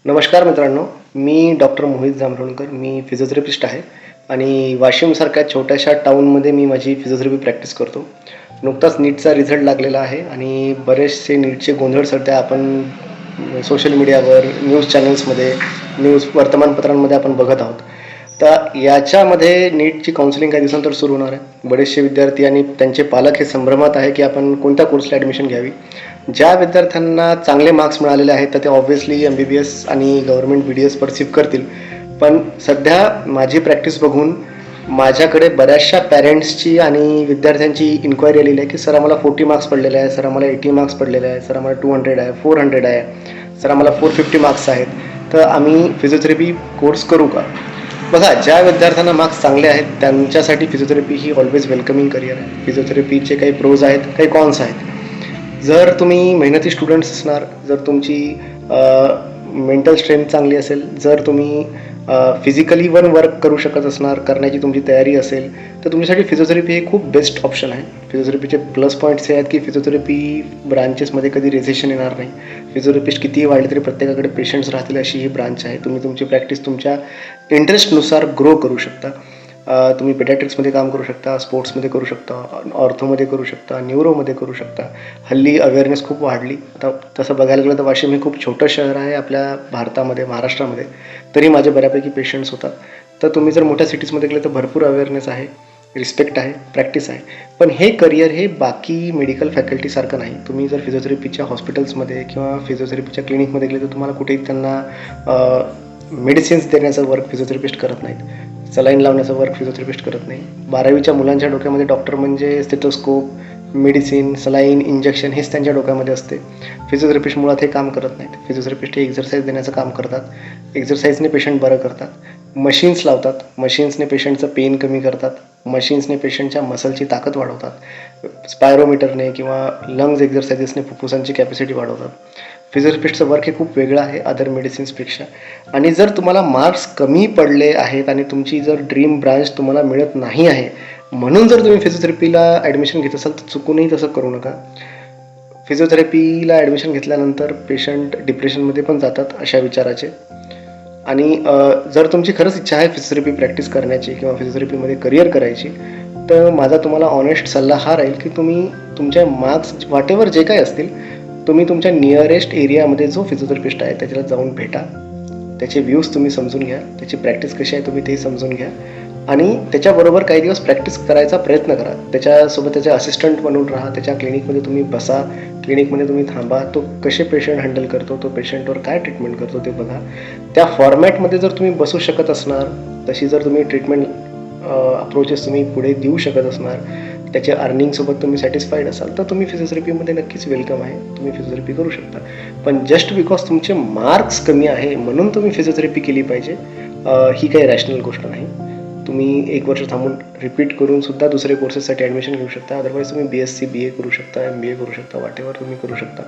नमस्कार मित्रांनो, मी डॉक्टर मोहित जांभरुणकर. मी फिजिओथेरपिस्ट आहे आणि वाशिमसारख्या छोट्याशा टाऊनमध्ये मी माझी फिजिओथेरपी प्रॅक्टिस करतो. नुकताच नीटचा रिझल्ट लागलेला आहे आणि बरेचसे नीटचे गोंधळ सध्या आपण सोशल मीडियावर, न्यूज चॅनल्समध्ये, न्यूज वर्तमानपत्रांमध्ये आपण बघत आहोत. तर याच्यामध्ये नीटची काउन्सिलिंग काही दिवसानंतर सुरू होणार आहे. बरेचसे विद्यार्थी आणि त्यांचे पालक हे संभ्रमात आहे की आपण कोणत्या कोर्सला ॲडमिशन घ्यावी. ज्या विद्यार्थ्यांना चांगले मार्क्स मिळालेले आहेत तर ते ऑब्व्हियसली MBBS आणि गव्हर्नमेंट BDS परसिव्ह करतील. पण सध्या माझी प्रॅक्टिस बघून माझ्याकडे बऱ्याचशा पॅरेंट्सची आणि विद्यार्थ्यांची इन्क्वायरी आलेली आहे की सर आम्हाला 40 मार्क्स पडलेले आहे, सर आम्हाला 80 मार्क्स पडलेले आहे, सर आम्हाला 200 आहे, 400 आहे, सर आम्हाला 450 मार्क्स आहेत, तर आम्ही फिजिओथेरपी कोर्स करू का? बघा, ज्या विद्यार्थ्यांना मार्क्स चांगले आहेत त्यांच्यासाठी फिजिओथेरपी ही ऑलवेज वेलकमिंग करिअर आहे. फिजिओथेरपीचे काही प्रोज आहेत, काही कॉन्स आहेत. जर तुम्ही मेहनती स्टुडंट्स असणार, जर तुमची मेंटल स्ट्रेंथ चांगली असेल, जर तुम्ही फिजिकली वन वर्क करू शकत असणार, करण्याची तुमची तयारी असेल, तर तुमच्यासाठी फिजिओथेरपी हे खूप बेस्ट ऑप्शन आहे. फिजिओथेरपीचे प्लस पॉईंट्स हे आहेत की फिजिओथेरपी ब्रांचेसमध्ये कधी रेझेशन येणार नाही. फिजिओथेरपिस्ट कितीही वाढले तरी प्रत्येकाकडे पेशंट्स राहतील अशी ही ब्रांच आहे. तुम्ही तुमची प्रॅक्टिस तुमच्या इंटरेस्टनुसार ग्रो करू शकता. तुम्ही पेडियाट्रिक्समध्ये काम करू शकता, स्पोर्ट्समध्ये करू शकता, ऑर्थोमध्ये करू शकता, न्यूरोमध्ये करू शकता. हल्ली अवेअरनेस खूप वाढली. आता तसं बघायला गेलं तर वाशिम हे खूप छोटं शहर आहे आपल्या भारतामध्ये, महाराष्ट्रामध्ये. तरी माझे बऱ्यापैकी पेशंट्स होतात. तर तुम्ही जर मोठ्या सिटीजमध्ये गेले तर भरपूर अवेअरनेस आहे, रिस्पेक्ट आहे, प्रॅक्टिस आहे. पण हे करिअर हे बाकी मेडिकल फॅकल्टीसारखं नाही. तुम्ही जर फिजिओथेरपीच्या हॉस्पिटल्समध्ये किंवा फिजिओथेरपीच्या क्लिनिकमध्ये गेले तर तुम्हाला कुठेही त्यांना मेडिसिन्स देण्याचं वर्क फिजिओथेरपिस्ट करत नाहीत. सलाईन लावण्याचं वर्क फिजिओथेरपिस्ट करत नाही. 12वीच्या मुलांच्या डोक्यामध्ये डॉक्टर म्हणजे स्टेथोस्कोप, मेडिसिन, सलाईन, इंजेक्शन हेच त्यांच्या डोक्यामध्ये असते. फिजिओथेरपिस्ट मुळात हे काम करत नाहीत. फिजिओथेरपिस्ट हे एक्झरसाईज देण्याचं काम करतात. एक्झरसाईजने पेशंट बरं करतात. मशीन्स लावतात. मशीन्सने पेशंटचं पेन कमी करतात. मशीन्सने पेशंटच्या मसलची ताकद वाढवतात. स्पायरोमीटरने किंवा लंग्स एक्झरसाइजेसने फुफ्फुसांची कॅपॅसिटी वाढवतात. फिजिओथेरपिस्टचं वर्क हे खूप वेगळं आहे अदर मेडिसिन्सपेक्षा. आणि जर तुम्हाला मार्क्स कमी पडले आहेत आणि तुमची जर ड्रीम ब्रांच तुम्हाला मिळत नाही आहे म्हणून जर तुम्ही फिजिओथेरपीला ॲडमिशन घेत असाल तर चुकूनही तसं करू नका. फिजिओथेरपीला ॲडमिशन घेतल्यानंतर पेशंट डिप्रेशनमध्ये पण जातात अशा विचाराचे. आणि जर तुमची खरंच इच्छा आहे फिजिओथेरपी प्रॅक्टिस करण्याची किंवा फिजिओथेरपीमध्ये करिअर करायची तर माझा तुम्हाला ऑनेस्ट सल्ला हा राहील की तुम्ही तुमच्या मार्क्स व्हॉटेवर जे काही असतील तुम्ही तुमच्या नियरेस्ट एरियामध्ये जो फिजिओथेरपिस्ट आहे त्याच्याला जाऊन भेटा. त्याचे व्ह्यूज तुम्ही समजून घ्या, त्याची प्रॅक्टिस कशी आहे तुम्ही तेही समजून घ्या आणि त्याच्याबरोबर काही दिवस प्रॅक्टिस करायचा प्रयत्न करा. त्याच्यासोबत त्याचे असिस्टंट बनून राहा. त्याच्या क्लिनिकमध्ये तुम्ही बसा, क्लिनिकमध्ये तुम्ही थांबा. तो कसे पेशंट हँडल करतो, तो पेशंटवर काय ट्रीटमेंट करतो ते बघा. त्या फॉर्मॅटमध्ये जर तुम्ही बसू शकत असणार, तशी जर तुम्ही ट्रीटमेंट अप्रोचेस तुम्ही पुढे देऊ शकत असणार, त्याच्या अर्निंगसोबत तुम्ही सॅटिस्फाईड असाल तर तुम्ही फिजिओथेरपीमध्ये नक्कीच वेलकम आहे. तुम्ही फिजिओथेरपी करू शकता. पण जस्ट बिकॉज तुमचे मार्क्स कमी आहे म्हणून तुम्ही फिजिओथेरपी केली पाहिजे ही काही रॅशनल गोष्ट नाही. तुम्ही 1 वर्ष थांबून रिपीट करून सुद्धा दुसरे कोर्सेससाठी ॲडमिशन घेऊ शकता. अदरवाईज तुम्ही BSc BA करू शकता, MBA करू शकता, व्हॉटेवर तुम्ही करू शकता.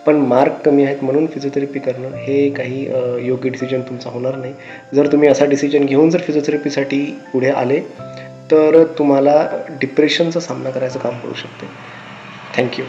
पण मार्क कमी आहेत म्हणून फिजिओथेरपी करणं हे काही योग्य डिसिजन तुमचा होणार नाही. जर तुम्ही असा डिसिजन घेऊन जर फिजिओथेरपीसाठी पुढे आले तर तुम्हाला डिप्रेशनचा सामना करायचं काम पडू शकते. थँक्यू.